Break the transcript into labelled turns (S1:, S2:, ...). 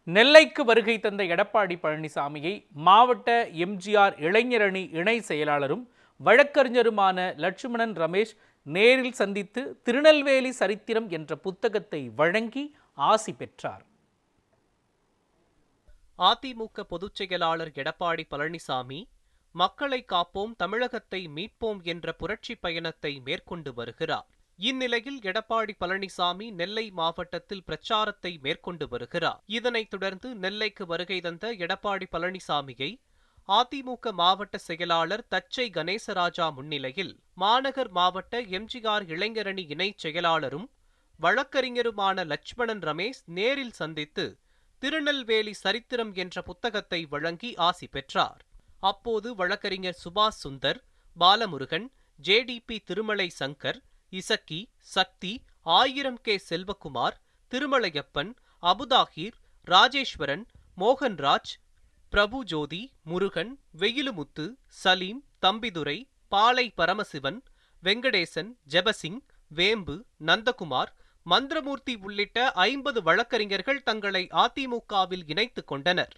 S1: நெல்லைக்கு வருகை தந்த எடப்பாடி பழனிசாமியை மாவட்ட எம்ஜிஆர் இளைஞரணி இணை செயலாளரும் வழக்கறிஞருமான லட்சுமணன் ரமேஷ் நேரில் சந்தித்து திருநெல்வேலி சரித்திரம் என்ற புத்தகத்தை வழங்கி ஆசி பெற்றார்.
S2: அதிமுக பொதுச் செயலாளர் எடப்பாடி பழனிசாமி மக்களை காப்போம், தமிழகத்தை மீட்போம் என்ற புரட்சி பயணத்தை மேற்கொண்டு வருகிறார். இந்நிலையில் எடப்பாடி பழனிசாமி நெல்லை மாவட்டத்தில் பிரச்சாரத்தை மேற்கொண்டு வருகிறார். இதனைத் தொடர்ந்து நெல்லைக்கு வருகை தந்த எடப்பாடி பழனிசாமியை அதிமுக மாவட்ட செயலாளர் தச்சை கணேசராஜா முன்னிலையில் மாநகர் மாவட்ட எம்ஜிஆர் இளைஞரணி இணை செயலாளரும் வழக்கறிஞருமான லட்சுமணன் ரமேஷ் நேரில் சந்தித்து திருநெல்வேலி சரித்திரம் என்ற புத்தகத்தை வழங்கி ஆசி பெற்றார். அப்போது வழக்கறிஞர் சுபாஷ் சுந்தர், பாலமுருகன், ஜேடிபி திருமலை சங்கர், இசக்கி, சக்தி, 1000 கே செல்வகுமார், திருமலையப்பன், அபுதாஹிர், ராஜேஸ்வரன், மோகன்ராஜ், பிரபு ஜோதி, முருகன், வெயிலுமுத்து, சலீம், தம்பிதுரை, பாலை பரமசிவன், வெங்கடேசன், ஜெபசிங், வேம்பு, நந்தகுமார், மந்திரமூர்த்தி உள்ளிட்ட 50 வழக்கறிஞர்கள் தங்களை அதிமுகவில் இணைத்துக் கொண்டனர்.